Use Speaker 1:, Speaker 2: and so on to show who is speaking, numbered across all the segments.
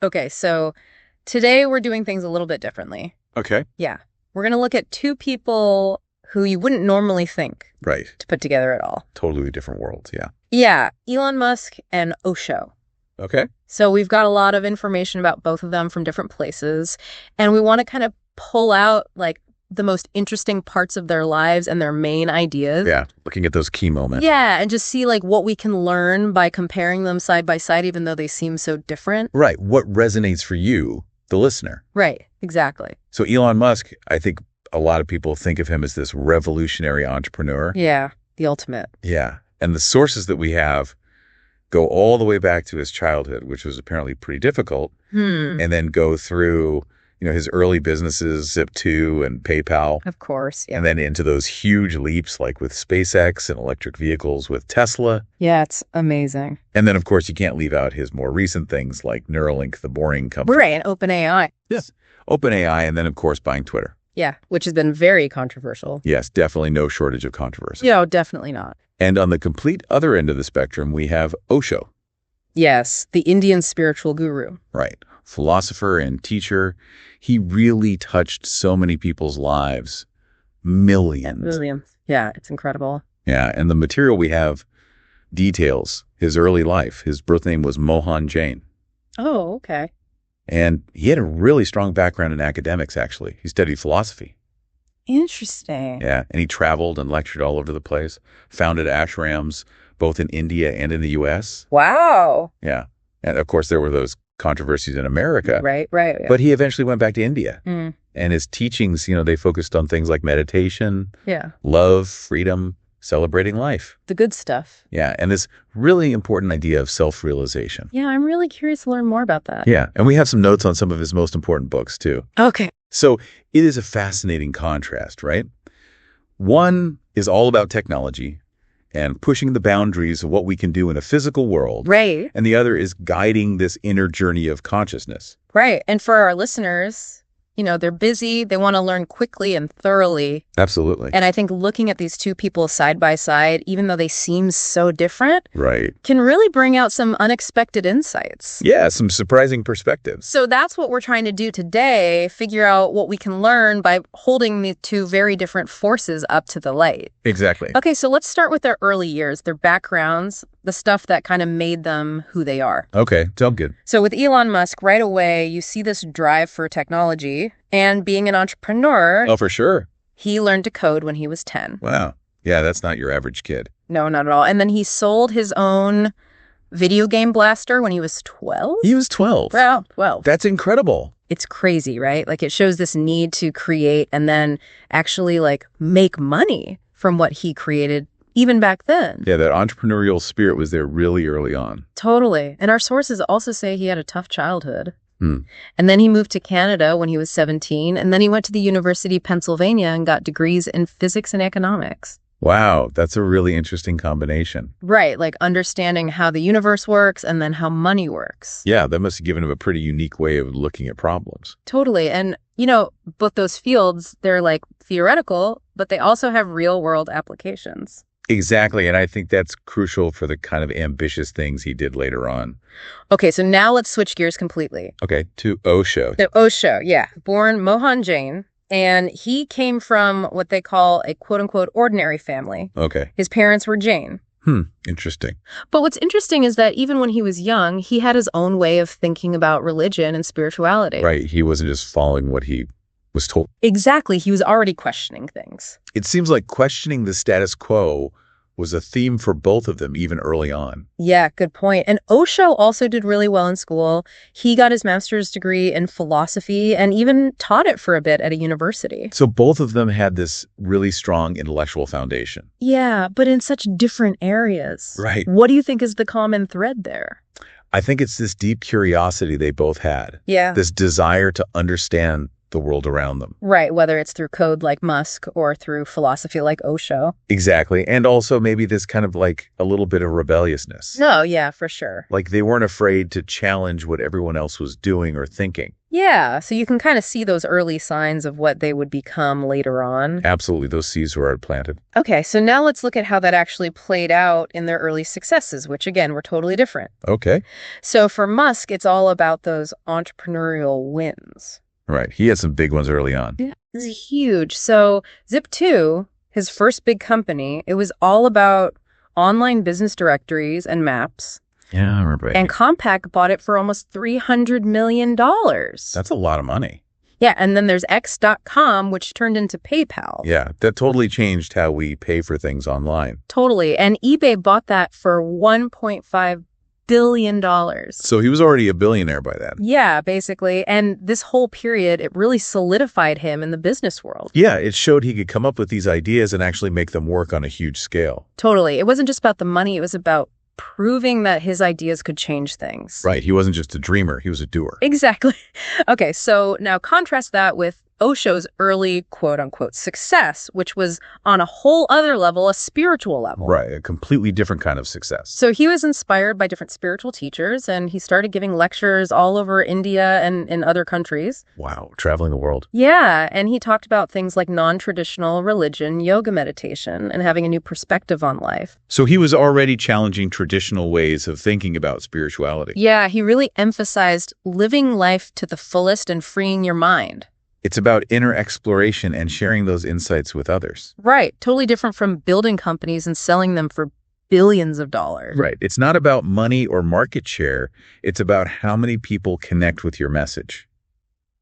Speaker 1: Okay, so today we're doing things a little bit differently.
Speaker 2: Okay.
Speaker 1: Yeah. We're going to look at two people who you wouldn't normally think
Speaker 2: Right.
Speaker 1: to put together at all.
Speaker 2: Totally different worlds. Yeah.
Speaker 1: Yeah, Elon Musk and Osho.
Speaker 2: Okay.
Speaker 1: So we've got a lot of information about both of them from different places, and we want to kind of pull out like the most interesting parts of their lives and their main ideas.
Speaker 2: Yeah. Looking at those key moments.
Speaker 1: Yeah, and just see like what we can learn by comparing them side by side, even though they seem so different.
Speaker 2: Right. What resonates for you, the listener?
Speaker 1: Right, exactly.
Speaker 2: So Elon Musk, I think a lot of people think of him as this revolutionary entrepreneur.
Speaker 1: Yeah, the ultimate.
Speaker 2: Yeah. And the sources that we have go all the way back to his childhood, which was apparently pretty difficult, and then go through, his early businesses, Zip2 and PayPal,
Speaker 1: Of course, yeah.
Speaker 2: and then into those huge leaps like with SpaceX and electric vehicles with Tesla.
Speaker 1: Yeah, it's amazing.
Speaker 2: And then, of course, you can't leave out his more recent things like Neuralink, the boring company.
Speaker 1: Right, and OpenAI.
Speaker 2: Yes. OpenAI, and then, of course, buying Twitter.
Speaker 1: Yeah, which has been very controversial.
Speaker 2: Yes, definitely no shortage of controversy.
Speaker 1: No, definitely not.
Speaker 2: And on the complete other end of the spectrum, we have Osho.
Speaker 1: Yes, the Indian spiritual guru.
Speaker 2: Right. Philosopher and teacher. He really touched so many people's lives. Millions.
Speaker 1: Williams. Yeah, it's incredible.
Speaker 2: Yeah. And the material we have details his early life. His birth name was Mohan Jain.
Speaker 1: Oh, okay.
Speaker 2: And he had a really strong background in academics, actually. He studied philosophy.
Speaker 1: Interesting.
Speaker 2: Yeah. And he traveled and lectured all over the place, founded ashrams, both in India and in the U.S.
Speaker 1: Wow.
Speaker 2: Yeah. And of course, there were those controversies in America.
Speaker 1: Right. Yeah.
Speaker 2: But he eventually went back to India.
Speaker 1: Mm.
Speaker 2: And his teachings, they focused on things like meditation,
Speaker 1: Yeah.
Speaker 2: love, freedom, celebrating life.
Speaker 1: The good stuff.
Speaker 2: Yeah. And this really important idea of self-realization.
Speaker 1: Yeah, I'm really curious to learn more about that.
Speaker 2: Yeah. And we have some notes on some of his most important books, too.
Speaker 1: Okay.
Speaker 2: So it is a fascinating contrast, right? One is all about technology and pushing the boundaries of what we can do in a physical world.
Speaker 1: Right.
Speaker 2: And the other is guiding this inner journey of consciousness.
Speaker 1: Right. And for our listeners, they're busy. They want to learn quickly and thoroughly.
Speaker 2: Absolutely.
Speaker 1: And I think looking at these two people side by side, even though they seem so different,
Speaker 2: Right.
Speaker 1: can really bring out some unexpected insights.
Speaker 2: Yeah, some surprising perspectives.
Speaker 1: So that's what we're trying to do today, figure out what we can learn by holding the two very different forces up to the light.
Speaker 2: Exactly.
Speaker 1: Okay, so let's start with their early years, their backgrounds, the stuff that kind of made them who they are.
Speaker 2: Okay, sounds good.
Speaker 1: So with Elon Musk, right away, you see this drive for technology. And being an entrepreneur,
Speaker 2: Oh, for sure.
Speaker 1: he learned to code when he was 10.
Speaker 2: Wow. Yeah, that's not your average kid.
Speaker 1: No, not at all. And then he sold his own video game blaster when he was 12?
Speaker 2: He was 12.
Speaker 1: Well, 12.
Speaker 2: That's incredible.
Speaker 1: It's crazy, right? Like it shows this need to create and then actually like make money from what he created even back then.
Speaker 2: Yeah, that entrepreneurial spirit was there really early on.
Speaker 1: Totally. And our sources also say he had a tough childhood.
Speaker 2: Hmm.
Speaker 1: And then he moved to Canada when he was 17. And then he went to the University of Pennsylvania and got degrees in physics and economics.
Speaker 2: Wow, that's a really interesting combination.
Speaker 1: Right. Like understanding how the universe works and then how money works.
Speaker 2: Yeah, that must have given him a pretty unique way of looking at problems.
Speaker 1: Totally. And, both those fields, they're like theoretical, but they also have real world applications.
Speaker 2: Exactly, and I think that's crucial for the kind of ambitious things he did later on.
Speaker 1: Okay, so now let's switch gears completely.
Speaker 2: Okay, to Osho.
Speaker 1: So Osho, yeah, born Mohan Jain, and he came from what they call a quote-unquote ordinary family.
Speaker 2: Okay.
Speaker 1: His parents were Jain.
Speaker 2: Interesting.
Speaker 1: But what's interesting is that even when he was young, he had his own way of thinking about religion and spirituality.
Speaker 2: Right, he wasn't just following what he was told.
Speaker 1: Exactly, he was already questioning things.
Speaker 2: It seems like questioning the status quo was a theme for both of them even early on.
Speaker 1: Yeah, good point. And Osho also did really well in school. He got his master's degree in philosophy and even taught it for a bit at a university.
Speaker 2: So both of them had this really strong intellectual foundation.
Speaker 1: Yeah, but in such different areas.
Speaker 2: Right.
Speaker 1: What do you think is the common thread there?
Speaker 2: I think it's this deep curiosity they both had.
Speaker 1: Yeah.
Speaker 2: This desire to understand the world around them.
Speaker 1: Right, whether it's through code like Musk or through philosophy like Osho.
Speaker 2: Exactly. And also maybe this kind of like a little bit of rebelliousness.
Speaker 1: No, yeah, for sure.
Speaker 2: Like they weren't afraid to challenge what everyone else was doing or thinking.
Speaker 1: Yeah, so you can kind of see those early signs of what they would become later on.
Speaker 2: Absolutely. Those seeds were planted.
Speaker 1: Okay, so now let's look at how that actually played out in their early successes, which again were totally different.
Speaker 2: Okay.
Speaker 1: So for Musk, it's all about those entrepreneurial wins.
Speaker 2: Right. He had some big ones early on.
Speaker 1: Yeah, this is huge. So Zip2, his first big company, it was all about online business directories and maps.
Speaker 2: Yeah, I remember.
Speaker 1: And Compaq bought it for almost $300 million.
Speaker 2: That's a lot of money.
Speaker 1: Yeah, and then there's X.com, which turned into PayPal.
Speaker 2: Yeah, that totally changed how we pay for things online.
Speaker 1: Totally. And eBay bought that for $1.5 billion.
Speaker 2: So he was already a billionaire by then.
Speaker 1: Yeah, basically. And this whole period, it really solidified him in the business world.
Speaker 2: Yeah, it showed he could come up with these ideas and actually make them work on a huge scale.
Speaker 1: Totally. It wasn't just about the money. It was about proving that his ideas could change things.
Speaker 2: Right. He wasn't just a dreamer. He was a doer.
Speaker 1: Exactly. Okay, so now contrast that with Osho's early quote-unquote success, which was on a whole other level, a spiritual level.
Speaker 2: Right. A completely different kind of success.
Speaker 1: So he was inspired by different spiritual teachers, and he started giving lectures all over India and in other countries.
Speaker 2: Wow. Traveling the world.
Speaker 1: Yeah, and he talked about things like non-traditional religion, yoga meditation, and having a new perspective on life.
Speaker 2: So he was already challenging traditional ways of thinking about spirituality.
Speaker 1: Yeah, he really emphasized living life to the fullest and freeing your mind.
Speaker 2: It's about inner exploration and sharing those insights with others.
Speaker 1: Right. Totally different from building companies and selling them for billions of dollars.
Speaker 2: Right. It's not about money or market share. It's about how many people connect with your message.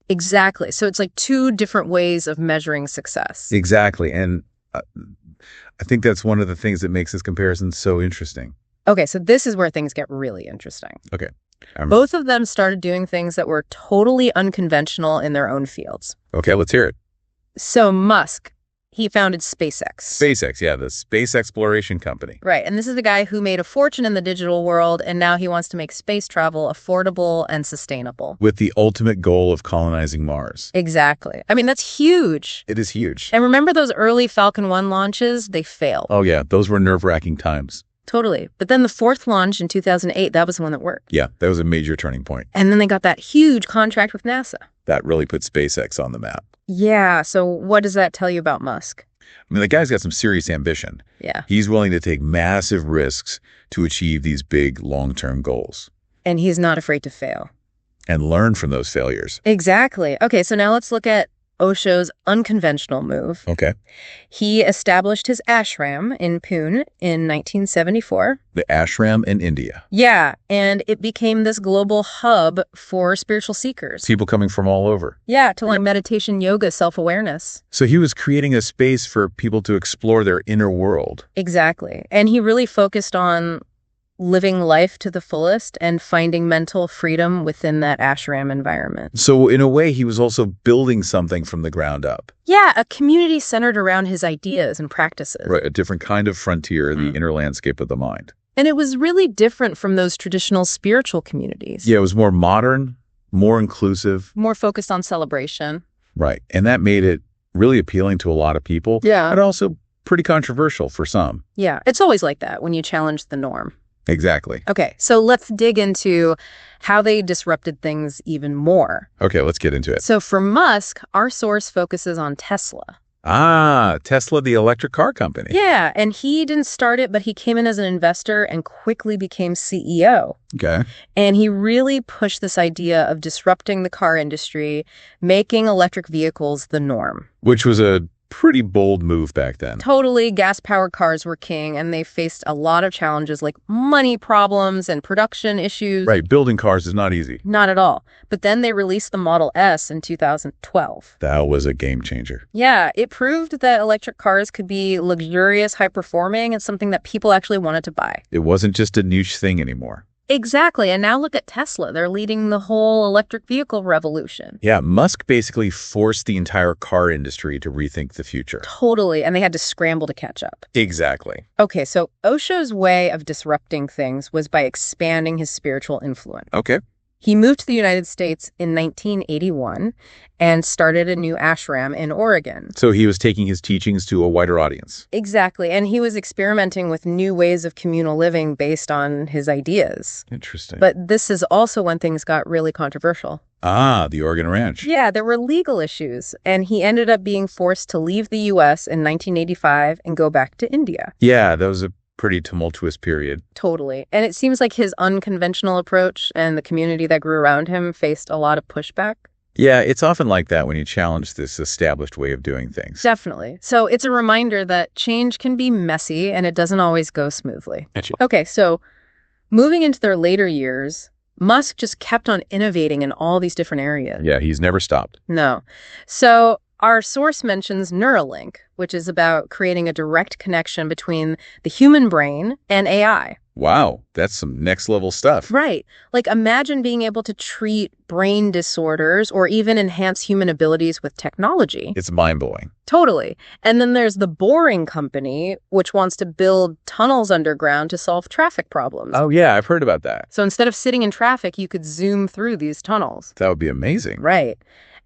Speaker 1: Exactly. So it's like two different ways of measuring success.
Speaker 2: Exactly. And I think that's one of the things that makes this comparison so interesting.
Speaker 1: Okay, so this is where things get really interesting.
Speaker 2: Okay.
Speaker 1: Both of them started doing things that were totally unconventional in their own fields.
Speaker 2: Okay, let's hear it.
Speaker 1: So Musk, he founded SpaceX.
Speaker 2: SpaceX, yeah, the space exploration company.
Speaker 1: Right, and this is the guy who made a fortune in the digital world, and now he wants to make space travel affordable and sustainable.
Speaker 2: With the ultimate goal of colonizing Mars.
Speaker 1: Exactly. I mean, that's huge.
Speaker 2: It is huge.
Speaker 1: And remember those early Falcon 1 launches? They failed.
Speaker 2: Oh, yeah, those were nerve-wracking times.
Speaker 1: Totally. But then the fourth launch in 2008, that was the one that worked.
Speaker 2: Yeah, that was a major turning point.
Speaker 1: And then they got that huge contract with NASA.
Speaker 2: That really put SpaceX on the map.
Speaker 1: Yeah, so what does that tell you about Musk?
Speaker 2: I mean, the guy's got some serious ambition.
Speaker 1: Yeah.
Speaker 2: He's willing to take massive risks to achieve these big long-term goals.
Speaker 1: And he's not afraid to fail.
Speaker 2: And learn from those failures.
Speaker 1: Exactly. Okay, so now let's look at Osho's unconventional move.
Speaker 2: Okay.
Speaker 1: He established his ashram in Pune in 1974.
Speaker 2: The ashram in India.
Speaker 1: Yeah, and it became this global hub for spiritual seekers.
Speaker 2: People coming from all over.
Speaker 1: Yeah, to learn meditation, yoga, self-awareness.
Speaker 2: So he was creating a space for people to explore their inner world.
Speaker 1: Exactly. And he really focused on living life to the fullest and finding mental freedom within that ashram environment.
Speaker 2: So in a way, he was also building something from the ground up.
Speaker 1: Yeah, a community centered around his ideas and practices.
Speaker 2: Right, a different kind of frontier, the inner landscape of the mind.
Speaker 1: And it was really different from those traditional spiritual communities.
Speaker 2: Yeah, it was more modern, more inclusive.
Speaker 1: More focused on celebration.
Speaker 2: Right, and that made it really appealing to a lot of people.
Speaker 1: Yeah.
Speaker 2: But also pretty controversial for some.
Speaker 1: Yeah, it's always like that when you challenge the norm.
Speaker 2: Exactly.
Speaker 1: Okay, so let's dig into how they disrupted things even more.
Speaker 2: Okay, let's get into it.
Speaker 1: So for Musk, our source focuses on Tesla.
Speaker 2: Ah, Tesla, the electric car company.
Speaker 1: Yeah, and he didn't start it, but he came in as an investor and quickly became CEO.
Speaker 2: Okay.
Speaker 1: And he really pushed this idea of disrupting the car industry, making electric vehicles the norm.
Speaker 2: Which was a pretty bold move back then.
Speaker 1: Totally, gas-powered cars were king, and they faced a lot of challenges like money problems and production issues.
Speaker 2: Right, building cars is not easy.
Speaker 1: Not at all. But then they released the Model S in 2012.
Speaker 2: That was a game changer.
Speaker 1: Yeah, it proved that electric cars could be luxurious, high-performing, and something that people actually wanted to buy.
Speaker 2: It wasn't just a niche thing anymore.
Speaker 1: Exactly. And now look at Tesla. They're leading the whole electric vehicle revolution.
Speaker 2: Yeah, Musk basically forced the entire car industry to rethink the future.
Speaker 1: Totally. And they had to scramble to catch up.
Speaker 2: Exactly.
Speaker 1: Okay, so Osho's way of disrupting things was by expanding his spiritual influence.
Speaker 2: Okay.
Speaker 1: He moved to the United States in 1981 and started a new ashram in Oregon.
Speaker 2: So he was taking his teachings to a wider audience.
Speaker 1: Exactly. And he was experimenting with new ways of communal living based on his ideas.
Speaker 2: Interesting.
Speaker 1: But this is also when things got really controversial.
Speaker 2: Ah, the Oregon Ranch.
Speaker 1: Yeah, there were legal issues, and he ended up being forced to leave the U.S. in 1985 and go back to India.
Speaker 2: Yeah, that was a pretty tumultuous period.
Speaker 1: Totally. And it seems like his unconventional approach and the community that grew around him faced a lot of pushback.
Speaker 2: Yeah, it's often like that when you challenge this established way of doing things.
Speaker 1: Definitely. So it's a reminder that change can be messy and it doesn't always go smoothly. Okay, so moving into their later years, Musk just kept on innovating in all these different areas.
Speaker 2: Yeah, he's never stopped.
Speaker 1: No. So our source mentions Neuralink, which is about creating a direct connection between the human brain and AI.
Speaker 2: Wow, that's some next level stuff.
Speaker 1: Right. Like imagine being able to treat brain disorders or even enhance human abilities with technology.
Speaker 2: It's mind-blowing.
Speaker 1: Totally. And then there's the Boring Company, which wants to build tunnels underground to solve traffic problems.
Speaker 2: Oh, yeah, I've heard about that.
Speaker 1: So instead of sitting in traffic, you could zoom through these tunnels.
Speaker 2: That would be amazing.
Speaker 1: Right.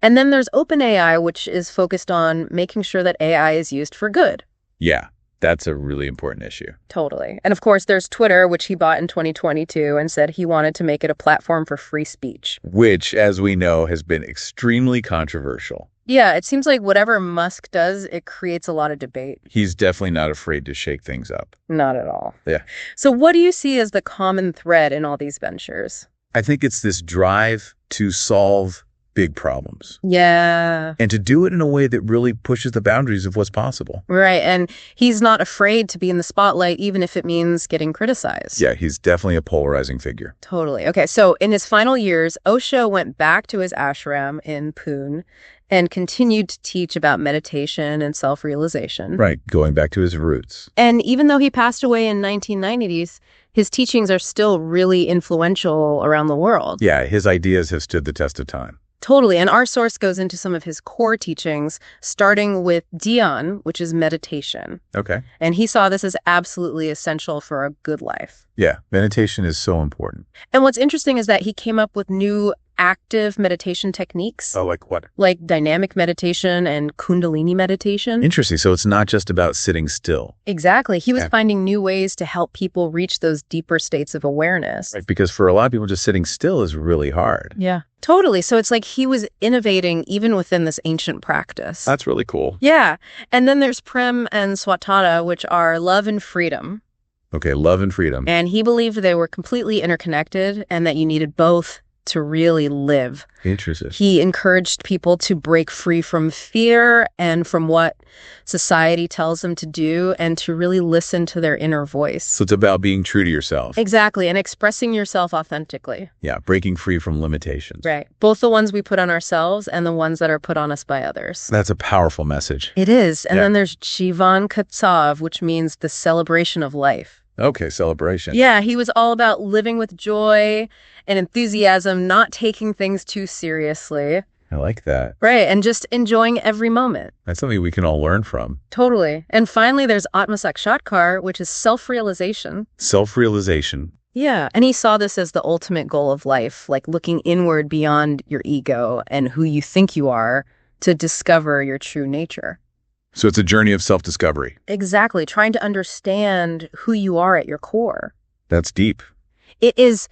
Speaker 1: And then there's OpenAI, which is focused on making sure that AI is used for good.
Speaker 2: Yeah, that's a really important issue.
Speaker 1: Totally. And of course, there's Twitter, which he bought in 2022 and said he wanted to make it a platform for free speech.
Speaker 2: Which, as we know, has been extremely controversial.
Speaker 1: Yeah, it seems like whatever Musk does, it creates a lot of debate.
Speaker 2: He's definitely not afraid to shake things up.
Speaker 1: Not at all.
Speaker 2: Yeah.
Speaker 1: So what do you see as the common thread in all these ventures?
Speaker 2: I think it's this drive to solve big problems.
Speaker 1: Yeah.
Speaker 2: And to do it in a way that really pushes the boundaries of what's possible.
Speaker 1: Right. And he's not afraid to be in the spotlight, even if it means getting criticized.
Speaker 2: Yeah, he's definitely a polarizing figure.
Speaker 1: Totally. Okay. So in his final years, Osho went back to his ashram in Pune and continued to teach about meditation and self-realization.
Speaker 2: Right. Going back to his roots.
Speaker 1: And even though he passed away in 1990s, his teachings are still really influential around the world.
Speaker 2: Yeah, his ideas have stood the test of time.
Speaker 1: Totally. And our source goes into some of his core teachings, starting with Dhyan, which is meditation.
Speaker 2: Okay.
Speaker 1: And he saw this as absolutely essential for a good life.
Speaker 2: Yeah, meditation is so important.
Speaker 1: And what's interesting is that he came up with new active meditation techniques.
Speaker 2: Oh, like what?
Speaker 1: Like dynamic meditation and Kundalini meditation.
Speaker 2: Interesting. So it's not just about sitting still.
Speaker 1: Exactly. He was
Speaker 2: Yeah.
Speaker 1: finding new ways to help people reach those deeper states of awareness.
Speaker 2: Right. Because for a lot of people, just sitting still is really hard.
Speaker 1: Yeah, totally. So it's like he was innovating even within this ancient practice.
Speaker 2: That's really cool.
Speaker 1: Yeah. And then there's Prem and Swatada, which are love and freedom.
Speaker 2: Okay, love and freedom.
Speaker 1: And he believed they were completely interconnected and that you needed both to really live.
Speaker 2: Interesting.
Speaker 1: He encouraged people to break free from fear and from what society tells them to do and to really listen to their inner voice.
Speaker 2: So it's about being true to yourself.
Speaker 1: Exactly. And expressing yourself authentically.
Speaker 2: Yeah, breaking free from limitations.
Speaker 1: Right. Both the ones we put on ourselves and the ones that are put on us by others.
Speaker 2: That's a powerful message.
Speaker 1: It is. And
Speaker 2: Yeah.
Speaker 1: then there's Jivan Katsav, which means the celebration of life.
Speaker 2: Okay, celebration.
Speaker 1: Yeah, he was all about living with joy and enthusiasm, not taking things too seriously.
Speaker 2: I like that.
Speaker 1: Right, and just enjoying every moment.
Speaker 2: That's something we can all learn from.
Speaker 1: Totally. And finally, there's Atmasakshatkar, which is self-realization.
Speaker 2: Self-realization.
Speaker 1: Yeah, and he saw this as the ultimate goal of life, like looking inward beyond your ego and who you think you are to discover your true nature.
Speaker 2: So it's a journey of self-discovery.
Speaker 1: Exactly, trying to understand who you are at your core.
Speaker 2: That's deep.
Speaker 1: It is.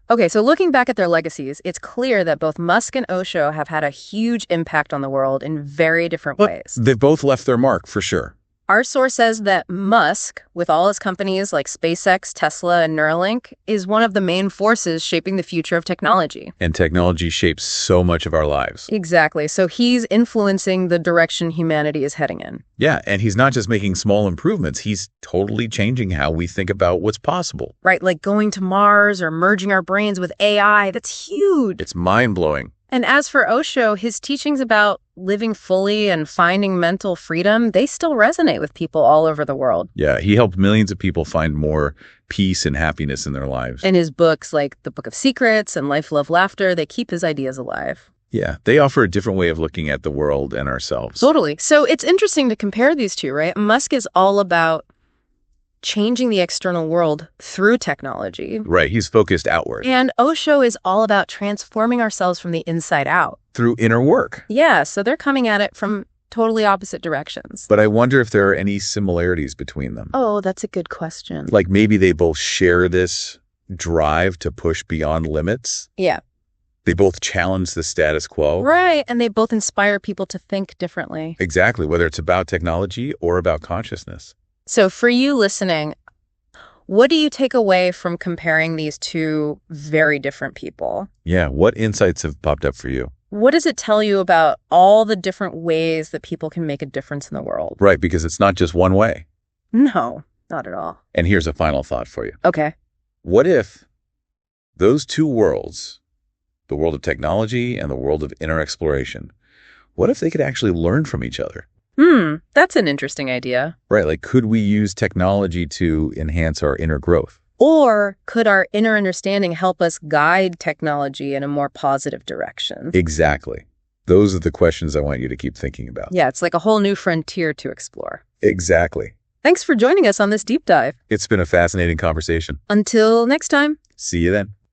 Speaker 1: Okay, so looking back at their legacies, it's clear that both Musk and Osho have had a huge impact on the world in very different ways.
Speaker 2: They've both left their mark, for sure.
Speaker 1: Our source says that Musk, with all his companies like SpaceX, Tesla, and Neuralink, is one of the main forces shaping the future of technology.
Speaker 2: And technology shapes so much of our lives.
Speaker 1: Exactly. So he's influencing the direction humanity is heading in.
Speaker 2: Yeah, and he's not just making small improvements. He's totally changing how we think about what's possible.
Speaker 1: Right, like going to Mars or merging our brains with AI. That's huge.
Speaker 2: It's mind-blowing.
Speaker 1: And as for Osho, his teachings about living fully and finding mental freedom, they still resonate with people all over the world.
Speaker 2: Yeah, he helped millions of people find more peace and happiness in their lives.
Speaker 1: And his books, like The Book of Secrets and Life, Love, Laughter, they keep his ideas alive.
Speaker 2: Yeah, they offer a different way of looking at the world and ourselves.
Speaker 1: Totally. So it's interesting to compare these two, right? Musk is all about changing the external world through technology.
Speaker 2: Right, he's focused outward.
Speaker 1: And Osho is all about transforming ourselves from the inside out.
Speaker 2: Through inner work.
Speaker 1: Yeah, so they're coming at it from totally opposite directions.
Speaker 2: But I wonder if there are any similarities between them.
Speaker 1: Oh, that's a good question.
Speaker 2: Like maybe they both share this drive to push beyond limits.
Speaker 1: Yeah.
Speaker 2: They both challenge the status quo.
Speaker 1: Right, and they both inspire people to think differently.
Speaker 2: Exactly, whether it's about technology or about consciousness.
Speaker 1: So for you listening, what do you take away from comparing these two very different people?
Speaker 2: Yeah, what insights have popped up for you?
Speaker 1: What does it tell you about all the different ways that people can make a difference in the world?
Speaker 2: Right, because it's not just one way.
Speaker 1: No, not at all.
Speaker 2: And here's a final thought for you.
Speaker 1: Okay.
Speaker 2: What if those two worlds, the world of technology and the world of inner exploration, what if they could actually learn from each other?
Speaker 1: That's an interesting idea.
Speaker 2: Right, like could we use technology to enhance our inner growth?
Speaker 1: Or could our inner understanding help us guide technology in a more positive direction?
Speaker 2: Exactly. Those are the questions I want you to keep thinking about.
Speaker 1: Yeah, it's like a whole new frontier to explore.
Speaker 2: Exactly.
Speaker 1: Thanks for joining us on this deep dive.
Speaker 2: It's been a fascinating conversation.
Speaker 1: Until next time.
Speaker 2: See you then.